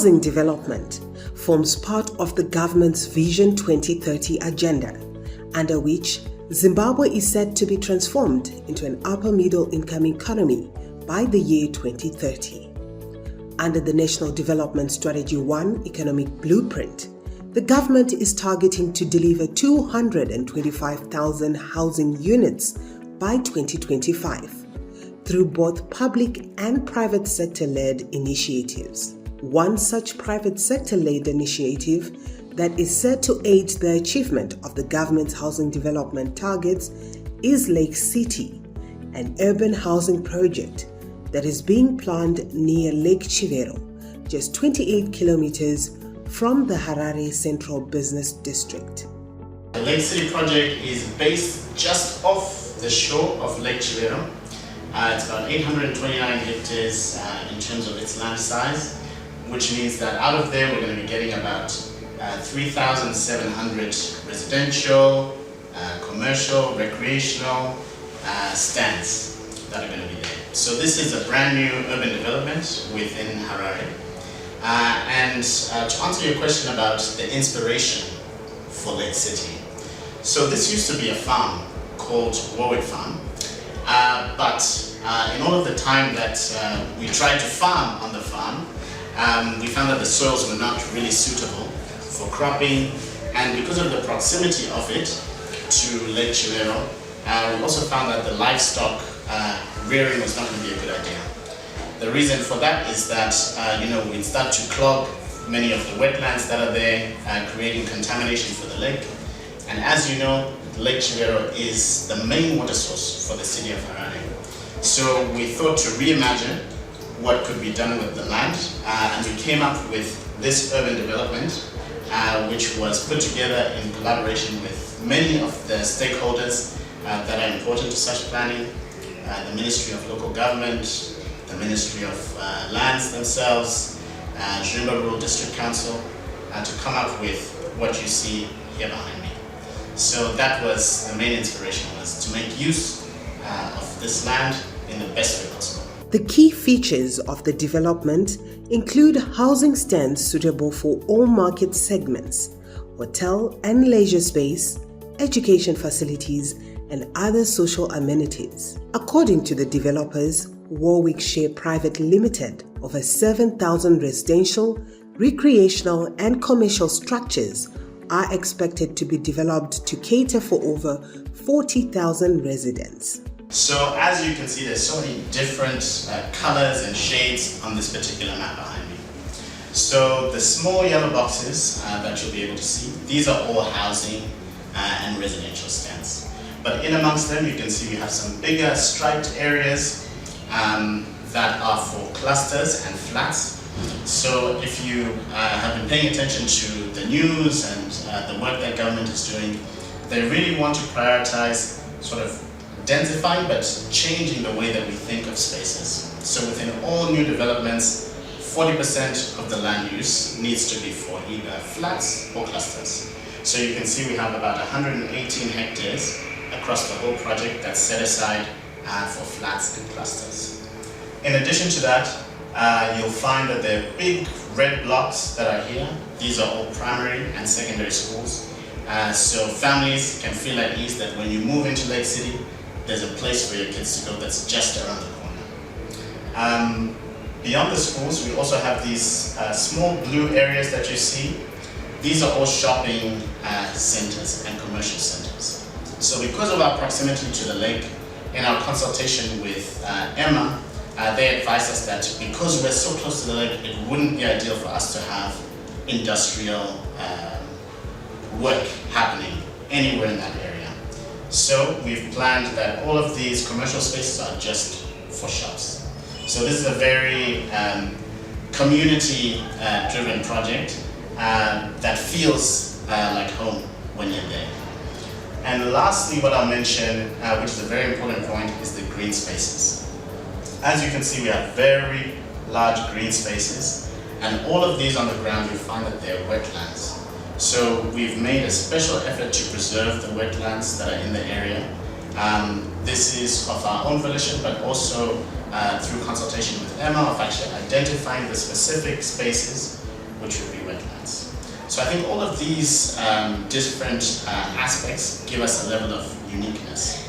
Housing development forms part of the government's Vision 2030 agenda, under which Zimbabwe is set to be transformed into an upper-middle-income economy by the year 2030. Under the National Development Strategy 1 Economic Blueprint, the government is targeting to deliver 225,000 housing units by 2025 through both public and private sector-led initiatives. One such private sector-led initiative that is set to aid the achievement of the government's housing development targets is LakeCity, an urban housing project that is being planned near Lake Chivero, just 28 kilometers from the Harare Central Business District. The LakeCity project is based just off the shore of Lake Chivero. It's about 829 hectares in terms of its land size, which means that out of there we're going to be getting about 3,700 residential, commercial, recreational stands that are going to be there. So this is a brand new urban development within Harare. And to answer your question about the inspiration for LakeCity. So this used to be a farm called Warwick Farm, but in all of the time that we tried to farm on the farm, we found that the soils were not really suitable for cropping, and because of the proximity of it to Lake Chivero, we also found that the livestock rearing was not going to be a good idea. The reason for that is that we'd start to clog many of the wetlands that are there, creating contamination for the lake. And as you know, Lake Chivero is the main water source for the city of Harare. So we thought to reimagine what could be done with the land, and we came up with this urban development, which was put together in collaboration with many of the stakeholders that are important to such planning, the Ministry of Local Government, the Ministry of Lands themselves, Chivero Rural District Council, to come up with what you see here behind me. So that was the main inspiration, was to make use of this land in the best way possible. The key features of the development include housing stands suitable for all market segments, hotel and leisure space, education facilities, and other social amenities. According to the developers, Warwickshire Private Limited, over 7,000 residential, recreational, and commercial structures are expected to be developed to cater for over 40,000 residents. So as you can see, there's so many different colors and shades on this particular map behind me. So the small yellow boxes that you'll be able to see, these are all housing and residential stands. But in amongst them, you can see we have some bigger striped areas that are for clusters and flats. So if you have been paying attention to the news and the work that government is doing, they really want to prioritize sort of densifying but changing the way that we think of spaces. So within all new developments, 40% of the land use needs to be for either flats or clusters. So you can see we have about 118 hectares across the whole project that's set aside for flats and clusters. In addition to that, you'll find that there are big red blocks that are here. These are all primary and secondary schools. So families can feel at ease that when you move into LakeCity, there's a place for your kids to go that's just around the corner. Beyond the schools, we also have these small blue areas that you see. These are all shopping centers and commercial centers. So because of our proximity to the lake, in our consultation with Emma, they advised us that because we're so close to the lake, it wouldn't be ideal for us to have industrial work happening anywhere in that area. So we've planned that all of these commercial spaces are just for shops. So this is a very community-driven project that feels like home when you're there. And lastly, what I'll mention, which is a very important point, is the green spaces. As you can see, we have very large green spaces, and all of these on the ground, you find that they're wetlands. So we've made a special effort to preserve the wetlands that are in the area. This is of our own volition, but also through consultation with Emma, of actually identifying the specific spaces which would be wetlands. So I think all of these different aspects give us a level of uniqueness.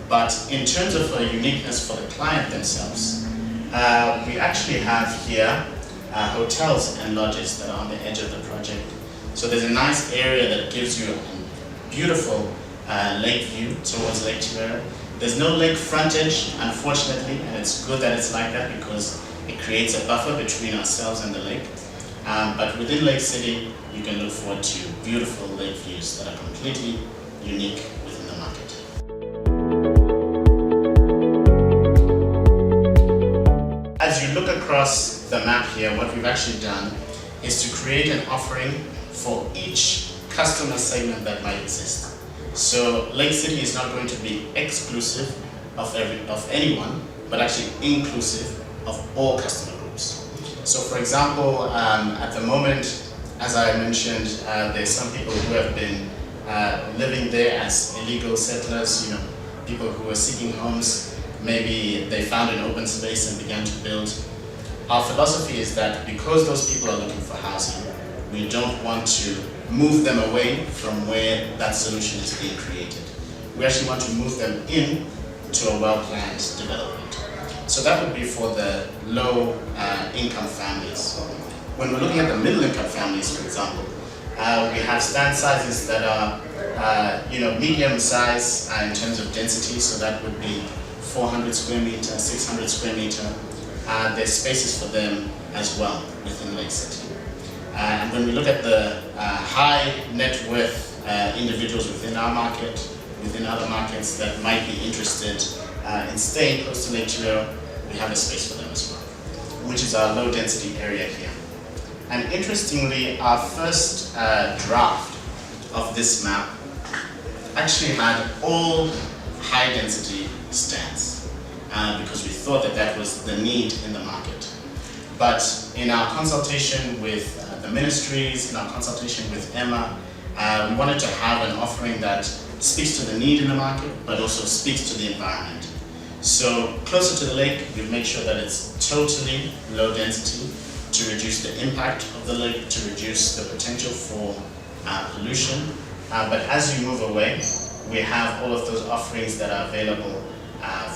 But in terms of uniqueness for the client themselves, we actually have here hotels and lodges that are on the edge of the project. So there's a nice area that gives you a beautiful lake view towards Lake Chivero. There's no lake frontage, unfortunately, and it's good that it's like that because it creates a buffer between ourselves and the lake. But within LakeCity, you can look forward to beautiful lake views that are completely unique within the market. As you look across the map here, what we've actually done is to create an offering for each customer segment that might exist. So LakeCity is not going to be exclusive of anyone, but actually inclusive of all customer groups. So for example, at the moment, as I mentioned, there's some people who have been living there as illegal settlers, people who are seeking homes. Maybe they found an open space and began to build. Our philosophy is that because those people are looking for housing, we don't want to move them away from where that solution is being created. We actually want to move them in to a well-planned development. So that would be for the low income families. When we're looking at the middle income families, for example, we have stand sizes that are medium size in terms of density, so that would be 400 square meter, 600 square meter. There's spaces for them as well within LakeCity. And when we look at the high net worth individuals within our market, within other markets that might be interested in staying close to Lake Chivero, we have a space for them as well, which is our low density area here. And interestingly, our first draft of this map actually had all high density stands because we thought that that was the need in the market. But in our consultation with the ministries, in our consultation with Emma, we wanted to have an offering that speaks to the need in the market, but also speaks to the environment. So closer to the lake, we make sure that it's totally low density to reduce the impact of the lake, to reduce the potential for pollution. But as you move away, we have all of those offerings that are available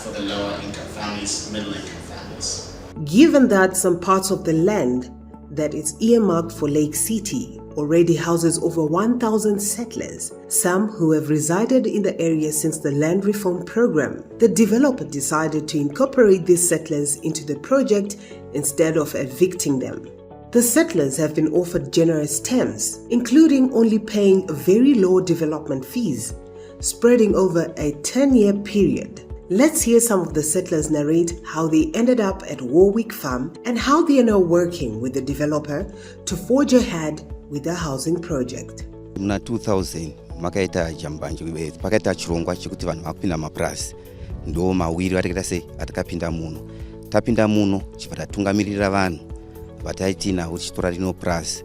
for the lower income families, middle income families. Given that some parts of the land that is earmarked for LakeCity already houses over 1,000 settlers, some who have resided in the area since the land reform program, the developer decided to incorporate these settlers into the project instead of evicting them. The settlers have been offered generous terms, including only paying very low development fees, spreading over a 10-year period. Let's hear some of the settlers narrate how they ended up at Warwick Farm and how they are now working with the developer to forge ahead with their housing project. Muna 2000 makaita jambanji pakaita chirongwa chekuti vanhu vakupinda mapurasi ndo mawiri atakita sei atakapinda muno. Tapinda muno chibva tatungamirira vanhu vataitina uchitora rino purasi.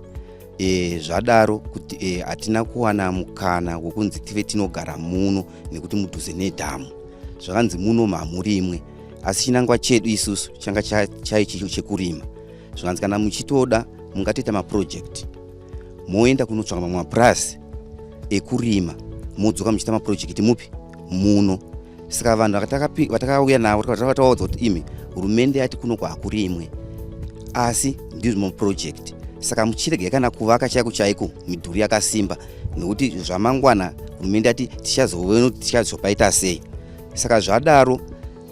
Zvadaro kuti hatina kuwana mukana wokunzi tive tinogara muno nekuti mudhuze nedhamu. Zvakanzi muno mamuri imwe asi chinangwa chedu isusu changa chaichicho chekurima. Zvakanzi kana muchitoda mungatoita maproject moenda kunotsvaka mamwe mapurasi ekurima modzoka muchiita maproject mupi muno. Saka vanhu vatakauya navo takataudza kuti imi hurumende yati kuno kwakurimwe asi ndizvo maproject. Saka muchirege kana kuvaka chaiko midhuri yakasimba nekuti zvamangwana hurumende yati tichazoona kuti tichazopaita sei. Saka zvadaro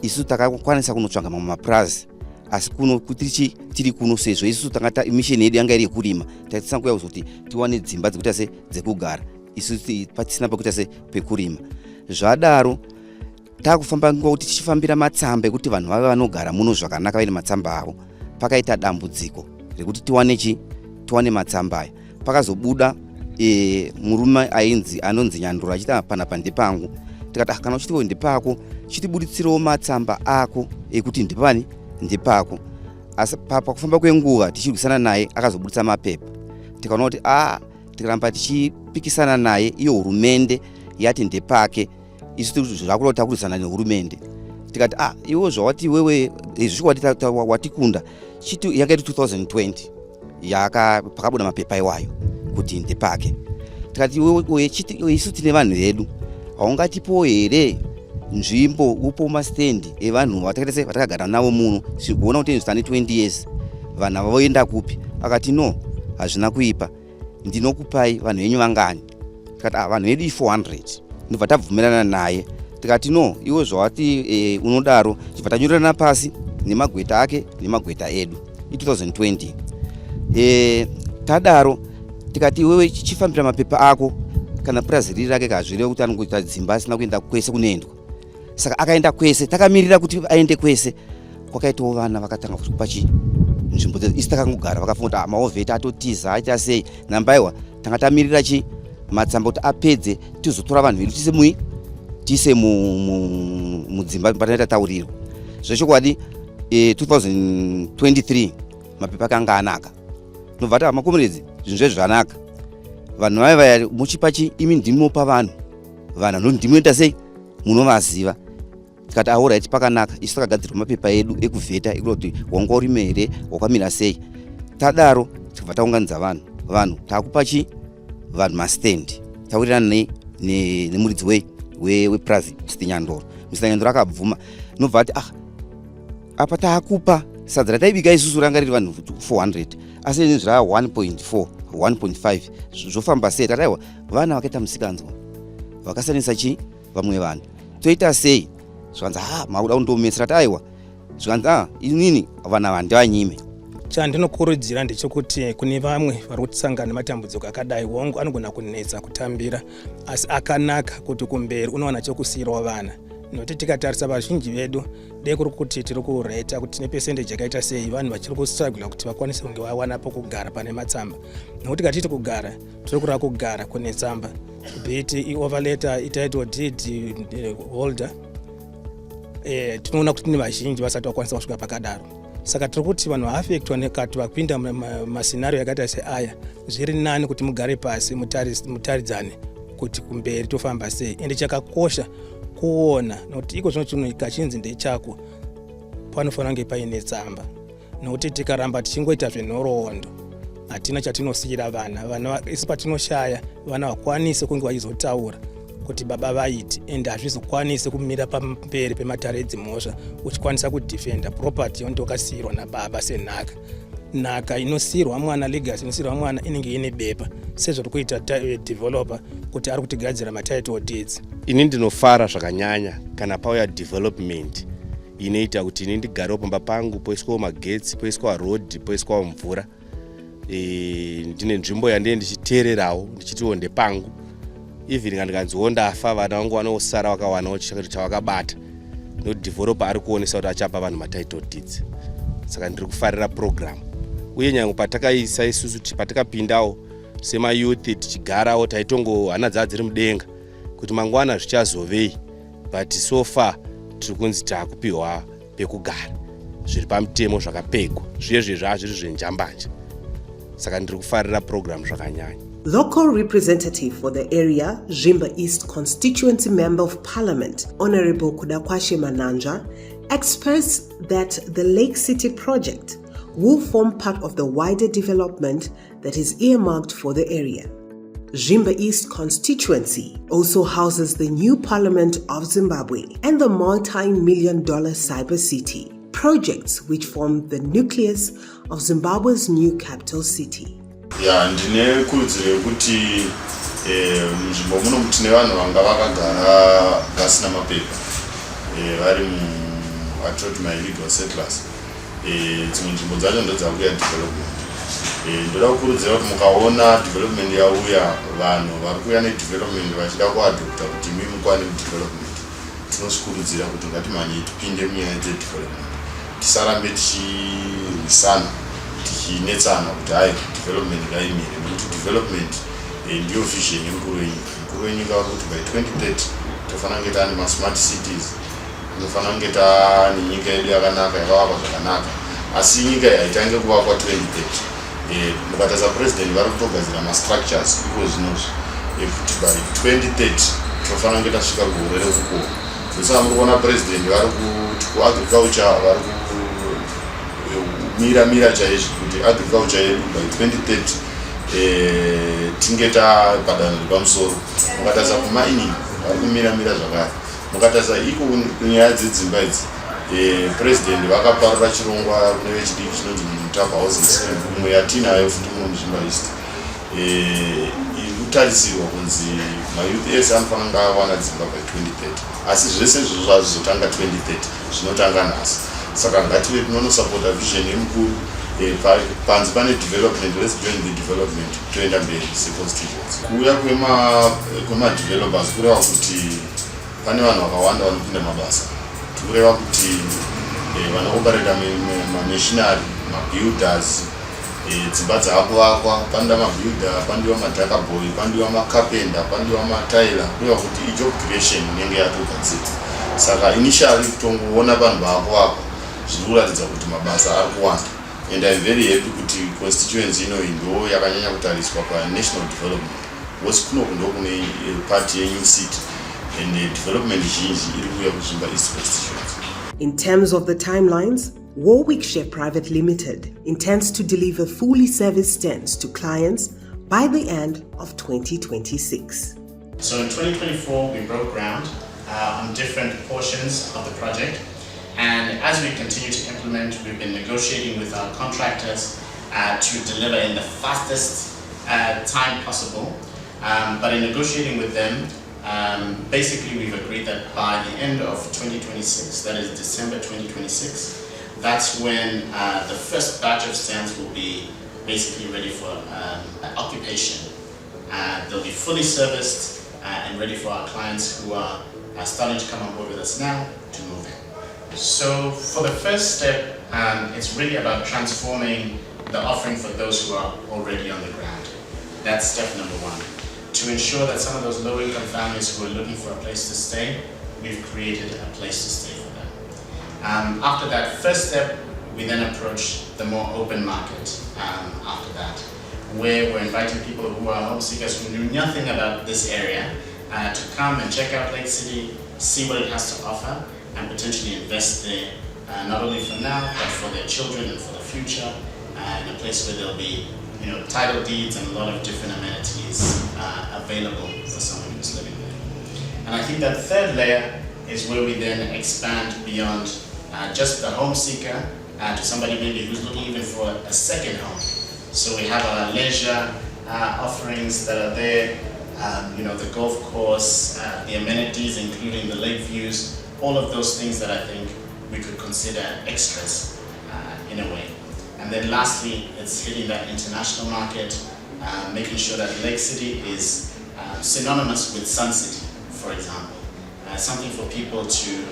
isu takakwanisa kunotsvanga mamwe mapurazi asi kuno kuti tiri kuno sezvo isu tangata mission yedu yanga iri kurima tatisana kuya kuzoti tiwane dzimba dzekuita se dzekugara isu patisina pakuita se pekurima. Zvadaro takufamba ngokuti tichifambira matsamba ekuti vanhu vave vanogara muno zvakanaka vaine matsamba avo. Pakaita dambudziko rekuti tiwane matsamba aya. Pakazobuda murume anonzi Nyandura achita panapa ndepangu. Tikati kana uchitiwo ndepako chitibuditsirawo matsamba ako ekuti ndepani ndepako. Asi pakufamba kwenguva tichirwisana naye akazobuditsa mapepa. Tikaona kuti tikaramba tichipikisana naye iyo hurumende yati ndepake isu zvakuda takurisana nehurumende. Tikati iwo zvawati wewe izvi watikunda chiti yakaita 2020 pakabuda mapepa iwayo kuti ndepake. Tikati isu tine vanhu vedu, haungatipo here nzvimbo upo mastendi evanhu vatakagara navo muno, sikuona kuti ndine 20 years vanhu ava voenda kupi? Akati no, hazvina kuipa, ndinokupai vanhu venyu vangani? Tikati vanhu vedu 400. Ndobva tabvumirana naye tikati no, iwe zvawati unodaro, chibva tanyorerana pasi nemagweta ake nemagweta edu. 2020 tadaro tikati iwewe chifambira mapepa ako kana purazi riri rake kazvire kuti anokuita dzimba asina kuenda kwese kunoendwa. Saka akaenda kwese, takamirira kuti aende kwese. Kwakaitawo vana vakatanga kupa nzvimbo isi takangogara, vakafunga kuti maovheta atotiza aita sei. Nambaiwa tanga tamirira matsamba kuti apedze tizotora vanhu vedu tise mudzimba patinoita tauriro. Zvechokwadi 2023 mapepa akanga anaka. Nobva tati makomeredzi zvinhu zvezvanaka. Vanhu vaya muchipachi imi ndimopa vanhu ndimoita sei munovaziva. Tikati alright pakanaka, isu takagadzirwa mapepa edu ekuvheta ekuti wanga uri mere wakamira sei. Tadaro tikabva taunganidza vanhu takupa vanhu mastendi, taurirana nemuridzi wepurazi Mr. Nyandoro. Mr. Nyandoro akabvuma. Nobva ati apa taakupa sadza rataibika isusu ranga riri vanhu 400 asi izvi zvaa 1.4 1.5 zvofamba sei? Tataiwa vana vakaita musikanzwa vakasanisa vamwe vanhu toita sei? Zvanzi mauda kundomesera. Tataiwa zvanzi inini vana vandivanyime. Chandinokurudzira ndechekuti kune vamwe vari kutsangana nematambudziko akadai, hongu anogona kunetsa kutambira, asi akanaka kuti kumberi unowana chokusiyirawo vana. Nokuti tikatarisa vazhinji vedu dai kuri kuti tiri kureta kuti tine percentage yakaita sei vanhu vachiri kustruggle kuti vakwanise kunge vawanapo kugara pane matsamba. Nokuti katiti kugara tiri kurava kugara kune tsamba bit overletter title deed holder, tinoona kuti tine vazhinji vasati vakwanisa kusvika pakadaro. Saka tiri kuti vanhu vaafektwa nekati vapinda mascenario yakaita seaya, zviri nani kuti mugare pasi mutaridzane kuti kumberi tofamba sei. Ende chakakosha kuona nokuti iko zvino chinhu kachinzi ndechako panofanira kunge paine tsamba. Nokuti tikaramba tichingoita zvenhoroondo hatina chatinosiyira vana isi patinoshaya vana vakwanise kunge vachizotaura kuti baba vaiti, ende hazvizokwanise kumira pamberi pematare edzimhosva uchikwanisa kudhifenda property yonto wakasiyirwa nababa senhaka. Nhaka inosiyirwa mwana, legacy inosiyirwa mwana inenge ine bepa sezvo kuita developer kuti ari kutigadzira matitle deeds. Ini ndinofara zvakanyanya kana pauya development inoita kuti ini ndigarewo pamba pangu poiswawo magetsi, poiswawo road, poiswawo mvura. Ndine nzvimbo yandiye ndichiteererawo ndichitiwo ndepangu. Even kandikanziwo ndafa vana vangu vanosara vakawanawo chavakabata. No developer ari kuonesa kuti achapa vanhu matitle deeds. Saka ndiri kufarira program. Uye nyangu patakaisa isusu patakapindawo sema youth tichigarawo taitongo hana dzadziri mudenga kuti mangwana zvichazovei, but so far tiri kunzi takupiwa pekugara zviri pamutemo zvakapegwa, zviyezve zvazviri zvenjambanja. Saka ndiri kufarira program zvakanyanya. Local representative for the area, Zimba East Constituency Member of Parliament, Honorable Kudakwashe Mananja, expressed that the LakeCity project will form part of the wider development that is earmarked for the area. Zimba East constituency also houses the new Parliament of Zimbabwe and the multi-million-dollar Cyber City, projects which form the nucleus of Zimbabwe's new capital city. Ndine kurudziro yekuti munzvimbo muno tine vanhu vanga vakagara vasina mapepa vari vatoti illegal settlers. Dzimwe nzvimbo dzacho ndodzakuya development. Ndoda kukurudzira kuti mukaona development yauya vanhu vari kuuya nedevelopment vachida kuadopta kuti imi mukwane development, tinosikurudzira kuti ngatimhanye tipinde munyaya dzedevelopment, tisarambe tichirwisana tichinetsana kuti hai development ngaimire, nekuti development ndiyo vision yemukuru wenyika. Mukuru wenyika vari kuti by 2030 tofanira kunge taane masmart cities, tofanira kunge taane nyika yedu yakanaka yakavakwa zvakanaka, asi nyika haitange kuvakwa 2030. Mukataza president vari kutogadzira mastructures iko zvinozvi ekuti by 2030 tofanira kunge tasvika gore reukoko. Ndosaka muri kuona president vari kuti kuagriculture vari kumira chaizvo kuti kuti agriculture yedu by 2030 tinge tapadanho repamusoro. Mukatarisa kumining vari kumiramira zvakare. Mukatarisa iko kunyaya dzedzimba idzi, president vakaparura chirongwa kune vechidiki chinonzi Mutapa Housing Scheme, imwe yatinayo futi muno muZimba East. Iri kutarisirwa kunzi mayouth ese anofanira awana dzimba by 2030, asi zvese izvozvo zvazvizotanga 2030 zvinotanga nhasi. Saka ngative tinonosapota vision yemukuru, panzi pane development, let's join the development, toenda mberi seconstituents. Kuuya kwemadevelopers kureva kuti pane vanhu vakawanda vanopinda mabasa. Kureva kuti vanooperator mamachinery, mabuilders, dzimba dzaakuvakwa, pandiwa mabuilder, pandiwa madhakaboy, pandiwa macarpenter, pandiwa mataila. Kureva kuti ijob creation inenge yatogadzirwa. Saka initially kutongoona vanhu vaakuvakwa zviri kuratidza kuti mabasa ari kuwanda. And I'm very happy kuti constituency ino ndo yakanyanya kutariswa national development. Kuno kune party yeNew City and development zhinji iri kuuya kuZimba East constituency. In terms of the timelines, Warwickshire Private Limited intends to deliver fully serviced stands to clients by the end of 2026. So in 2024, we broke ground on different portions of the project. And as we continue to implement, we've been negotiating with our contractors to deliver in the fastest time possible. But in negotiating with them, basically we've agreed that by the end of 2026, that is December 2026, that's when the first batch of stands will be basically ready for occupation. They'll be fully serviced and ready for our clients who are starting to come on board with us now to move in. So for the first step, it's really about transforming the offering for those who are already on the ground. That's step number one. To ensure that some of those low-income families who are looking for a place to stay, we've created a place to stay for them. After that first step, we then approach the more open market after that, where we're inviting people who are home seekers who knew nothing about this area to come and check out LakeCity, see what it has to offer, and potentially invest there, not only for now, but for their children and for the future, in a place where there'll be, title deeds and a lot of different amenities available for someone who's living there. And I think that third layer is where we then expand beyond just the home seeker to somebody maybe who's looking even for a second home. So we have our leisure offerings that are there, the golf course, the amenities including the lake views, all of those things that I think we could consider extras in a way. And then lastly, it's hitting that international market, making sure that LakeCity is synonymous with Sun City, for example. Something for people to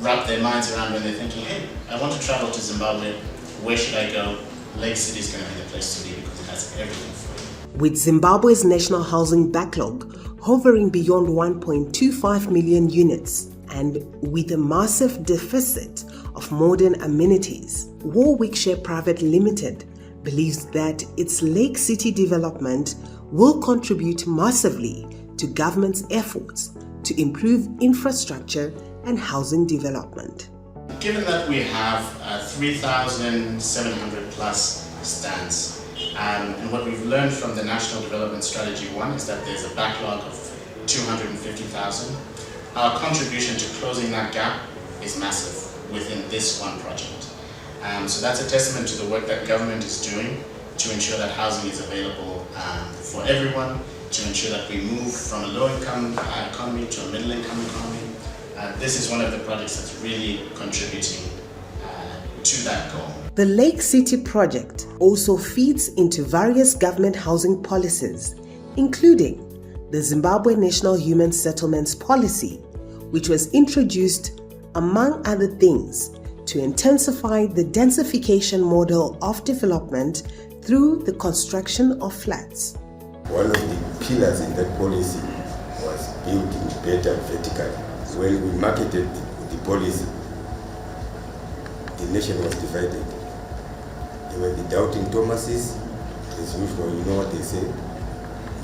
wrap their minds around when they're thinking, hey, I want to travel to Zimbabwe, where should I go? LakeCity is going to be the place to be because it has everything for you. With Zimbabwe's national housing backlog hovering beyond 1.25 million units, and with a massive deficit of modern amenities, Warwickshire Private Limited believes that its LakeCity development will contribute massively to government's efforts to improve infrastructure and housing development. Given that we have 3,700 plus stands, and what we've learned from the National Development Strategy 1 is that there's a backlog of 250,000. Our contribution to closing that gap is massive within this one project. So that's a testament to the work that government is doing to ensure that housing is available for everyone, to ensure that we move from a low-income economy to a middle-income economy. This is one of the projects that's really contributing to that goal. The LakeCity project also feeds into various government housing policies, including the Zimbabwe National Human Settlements Policy, which was introduced, among other things, to intensify the densification model of development through the construction of flats. One of the pillars in that policy was building better vertically. When we marketed the policy, the nation was divided. There were the doubting Thomases, as usual, you know what they say.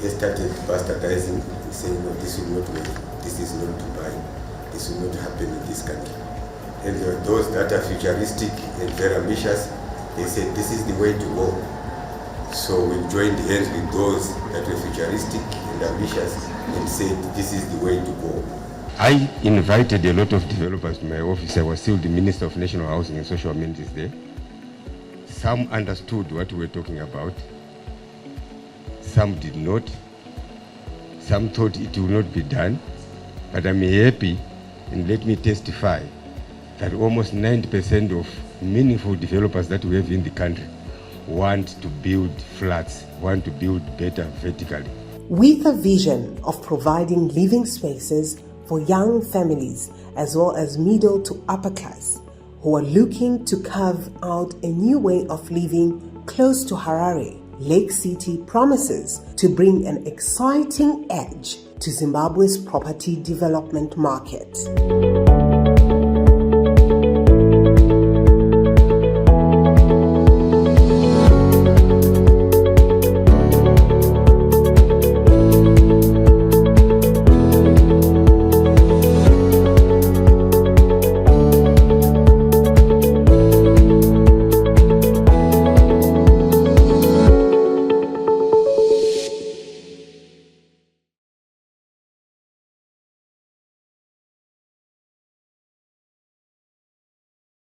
They started bastardizing, saying, no, this will not work, this is not Dubai, this will not happen in this country. And there were those that are futuristic and very ambitious, they said this is the way to go. So we joined hands with those that were futuristic and ambitious and said this is the way to go. I invited a lot of developers to my office. I was still the Minister of National Housing and Social Amenities there. Some understood what we were talking about. Some did not. Some thought it will not be done. But I'm happy, and let me testify, that almost 90% of meaningful developers that we have in the country want to build flats, want to build better vertically. With a vision of providing living spaces for young families as well as middle to upper class who are looking to carve out a new way of living close to Harare, LakeCity promises to bring an exciting edge to Zimbabwe's property development market.